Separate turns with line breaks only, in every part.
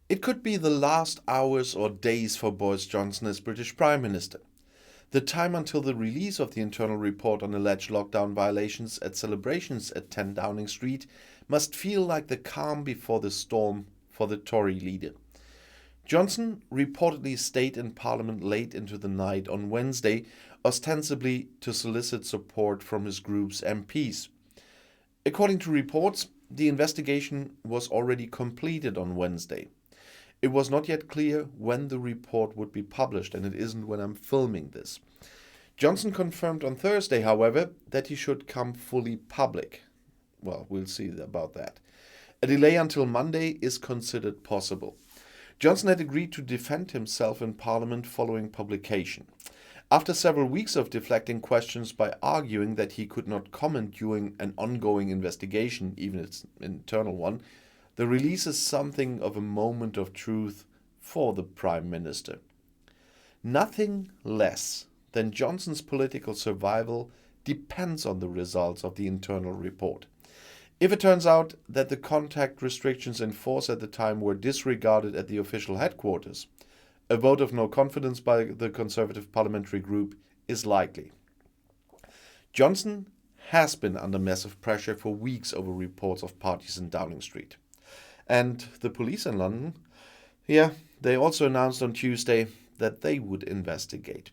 It could be the last hours or days for Boris Johnson as British Prime Minister. The time until the release of the internal report on alleged lockdown violations at celebrations at 10 Downing Street must feel like the calm before the storm for the Tory leader. Johnson reportedly stayed in Parliament late into the night on Wednesday, ostensibly to solicit support from his group's MPs. According to reports, the investigation was already completed on Wednesday. It was not yet clear when the report would be published, and it isn't when I'm filming this. Johnson confirmed on Thursday, however, that he should come fully public. Well, we'll see about that. A delay until Monday is considered possible. Johnson had agreed to defend himself in Parliament following publication. After several weeks of deflecting questions by arguing that he could not comment during an ongoing investigation, even its internal one, the release is something of a moment of truth for the Prime Minister. Nothing less than Johnson's political survival depends on the results of the internal report. If it turns out that the contact restrictions in force at the time were disregarded at the official headquarters, a vote of no confidence by the Conservative parliamentary group is likely. Johnson has been under massive pressure for weeks over reports of parties in Downing Street. And the police in London, they also announced on Tuesday that they would investigate.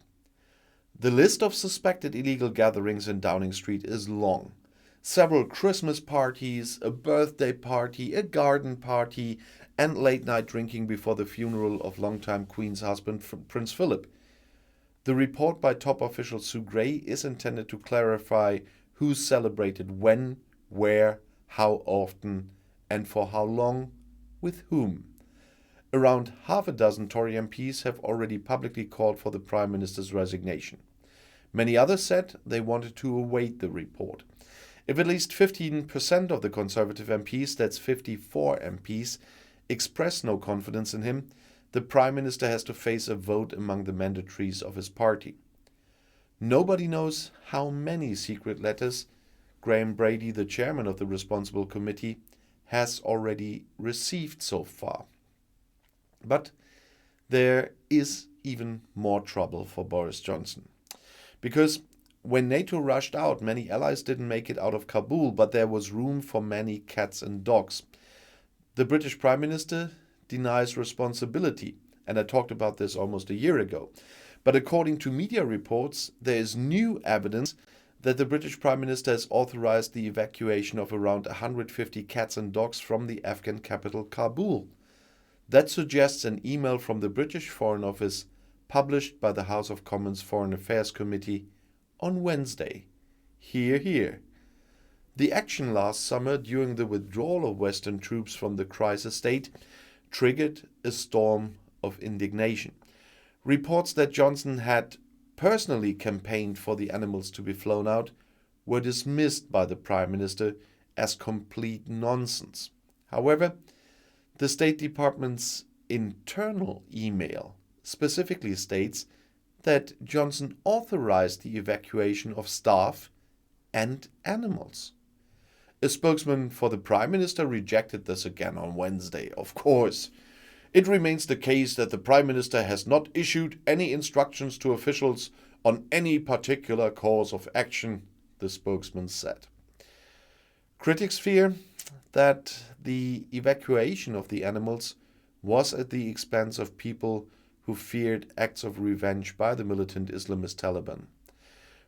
The list of suspected illegal gatherings in Downing Street is long. Several Christmas parties, a birthday party, a garden party, and late-night drinking before the funeral of longtime Queen's husband, Prince Philip. The report by top official Sue Gray is intended to clarify who celebrated when, where, how often, and for how long, with whom. Around half a dozen Tory MPs have already publicly called for the Prime Minister's resignation. Many others said they wanted to await the report. If at least 15% of the Conservative MPs, that's 54 MPs, express no confidence in him, the Prime Minister has to face a vote among the mandatories of his party. Nobody knows how many secret letters Graham Brady, the chairman of the responsible committee, has already received so far. But there is even more trouble for Boris Johnson. Because when NATO rushed out, many allies didn't make it out of Kabul, but there was room for many cats and dogs. The British Prime Minister denies responsibility, and I talked about this almost a year ago. But according to media reports, there is new evidence that the British Prime Minister has authorized the evacuation of around 150 cats and dogs from the Afghan capital Kabul. That suggests an email from the British Foreign Office published by the House of Commons Foreign Affairs Committee on Wednesday. Hear, hear. The action last summer during the withdrawal of Western troops from the crisis state triggered a storm of indignation. Reports that Johnson had personally campaigned for the animals to be flown out were dismissed by the Prime Minister as complete nonsense. However, the State Department's internal email specifically states that Johnson authorized the evacuation of staff and animals. A spokesman for the Prime Minister rejected this again on Wednesday. Of course, it remains the case that the Prime Minister has not issued any instructions to officials on any particular course of action, the spokesman said. Critics fear that the evacuation of the animals was at the expense of people who feared acts of revenge by the militant Islamist Taliban.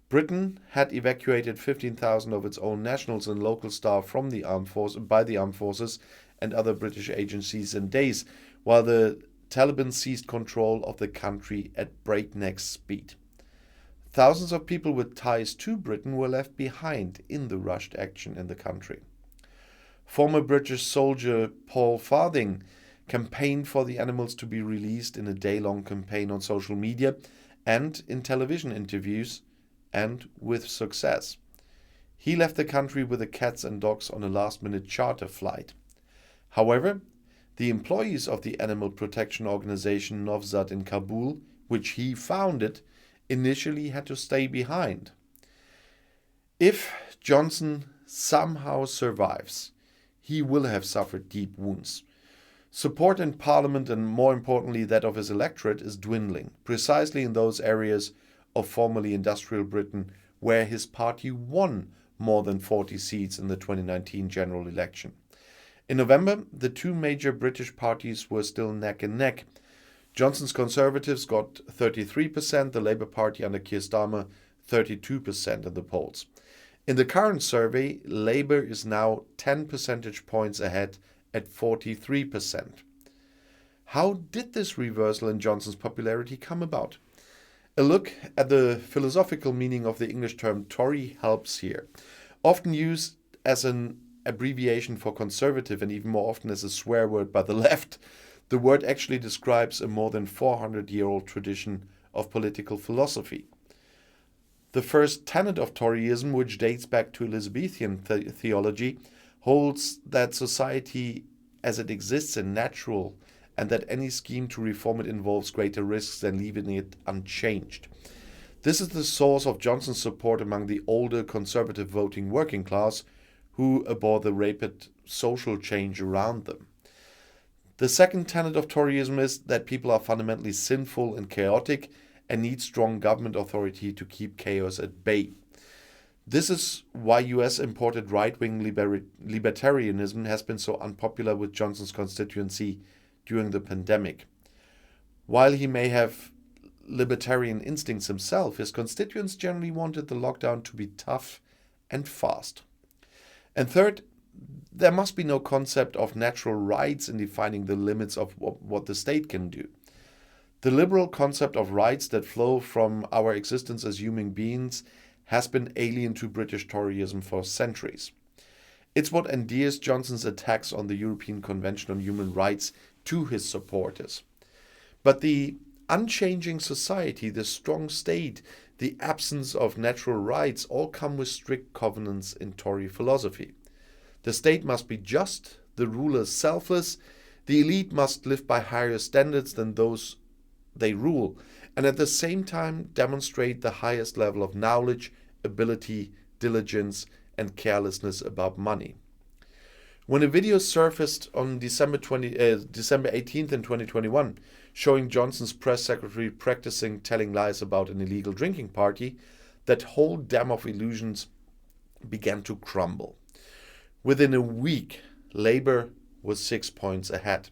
Britain had evacuated 15,000 of its own nationals and local staff from the armed forces and other British agencies in days, while the Taliban seized control of the country at breakneck speed. Thousands of people with ties to Britain were left behind in the rushed action in the country. Former British soldier Paul Farthing campaigned for the animals to be released in a day-long campaign on social media and in television interviews, and with success. He left the country with the cats and dogs on a last-minute charter flight. However, the employees of the animal protection organization Novzat in Kabul, which he founded, initially had to stay behind. If Johnson somehow survives, he will have suffered deep wounds. Support in Parliament, and more importantly that of his electorate, is dwindling, precisely in those areas of formerly industrial Britain where his party won more than 40 seats in the 2019 general election. In November, the two major British parties were still neck and neck. Johnson's Conservatives got 33%, the Labour Party under Keir Starmer 32% in the polls. In the current survey, Labour is now 10 percentage points ahead at 43%. How did this reversal in Johnson's popularity come about? A look at the philosophical meaning of the English term Tory helps here. Often used as an abbreviation for conservative and even more often as a swear word by the left, the word actually describes a more than 400-year-old tradition of political philosophy. The first tenet of Toryism, which dates back to Elizabethan theology, holds that society as it exists is natural and that any scheme to reform it involves greater risks than leaving it unchanged. This is the source of Johnson's support among the older conservative voting working class who abhor the rapid social change around them. The second tenet of Toryism is that people are fundamentally sinful and chaotic and need strong government authority to keep chaos at bay. This is why US imported right-wing libertarianism has been so unpopular with Johnson's constituency during the pandemic. While he may have libertarian instincts himself, his constituents generally wanted the lockdown to be tough and fast. And third, there must be no concept of natural rights in defining the limits of what the state can do. The liberal concept of rights that flow from our existence as human beings has been alien to British Toryism for centuries. It's what endears Johnson's attacks on the European Convention on Human Rights to his supporters. But the unchanging society, the strong state, the absence of natural rights all come with strict covenants in Tory philosophy. The state must be just, the rulers selfless, the elite must live by higher standards than those they rule, and at the same time demonstrate the highest level of knowledge, ability, diligence, and carelessness about money. When a video surfaced on December 18th in 2021, showing Johnson's press secretary practicing telling lies about an illegal drinking party, that whole dam of illusions began to crumble. Within a week, Labour was 6 points ahead.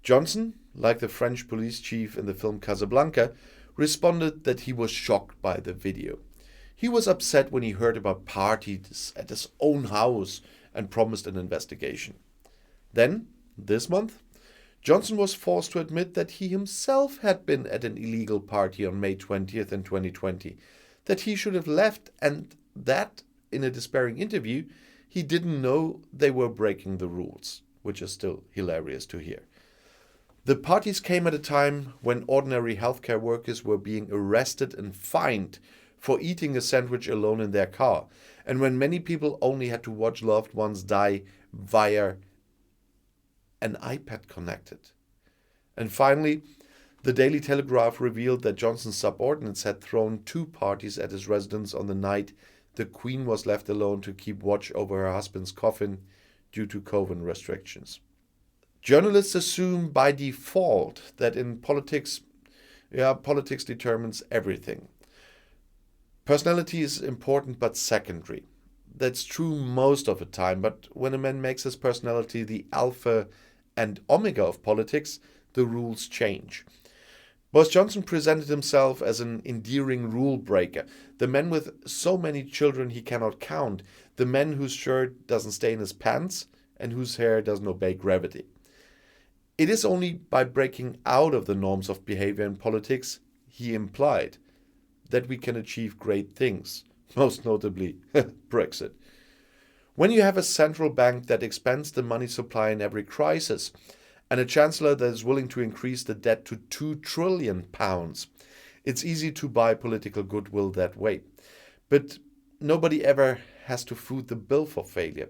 Johnson, like the French police chief in the film Casablanca, responded that he was shocked by the video. He was upset when he heard about parties at his own house and promised an investigation. Then, this month, Johnson was forced to admit that he himself had been at an illegal party on May 20th in 2020, that he should have left, and that, in a despairing interview, he didn't know they were breaking the rules, which is still hilarious to hear. The parties came at a time when ordinary healthcare workers were being arrested and fined for eating a sandwich alone in their car, and when many people only had to watch loved ones die via an iPad connected. And finally, the Daily Telegraph revealed that Johnson's subordinates had thrown two parties at his residence on the night the Queen was left alone to keep watch over her husband's coffin due to COVID restrictions. Journalists assume by default that in politics determines everything. Personality is important but secondary. That's true most of the time, but when a man makes his personality the alpha and omega of politics, the rules change. Boris Johnson presented himself as an endearing rule breaker, the man with so many children he cannot count, the man whose shirt doesn't stay in his pants and whose hair doesn't obey gravity. It is only by breaking out of the norms of behavior in politics, he implied, that we can achieve great things, most notably Brexit. When you have a central bank that expands the money supply in every crisis, and a chancellor that is willing to increase the debt to £2 trillion, it's easy to buy political goodwill that way. But nobody ever has to foot the bill for failure.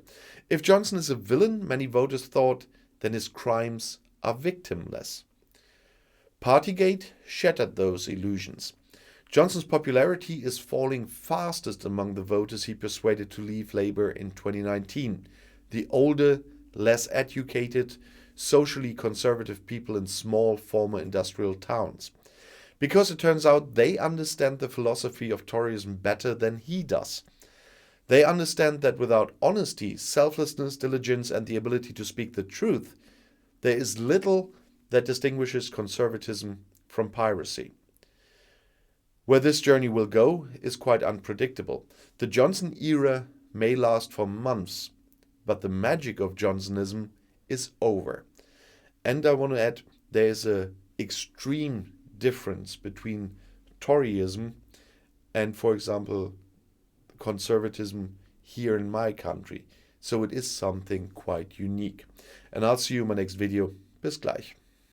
If Johnson is a villain, many voters thought, then his crimes are victimless. Partygate shattered those illusions. Johnson's popularity is falling fastest among the voters he persuaded to leave Labour in 2019. The older, less educated, socially conservative people in small former industrial towns. Because it turns out they understand the philosophy of Toryism better than he does. They understand that without honesty, selflessness, diligence, and the ability to speak the truth, there is little that distinguishes conservatism from piracy. Where this journey will go is quite unpredictable. The Johnson era may last for months, but the magic of Johnsonism is over. And I want to add, there is an extreme difference between Toryism and, for example, conservatism here in my country. So it is something quite unique. And I'll see you in my next video. Bis gleich.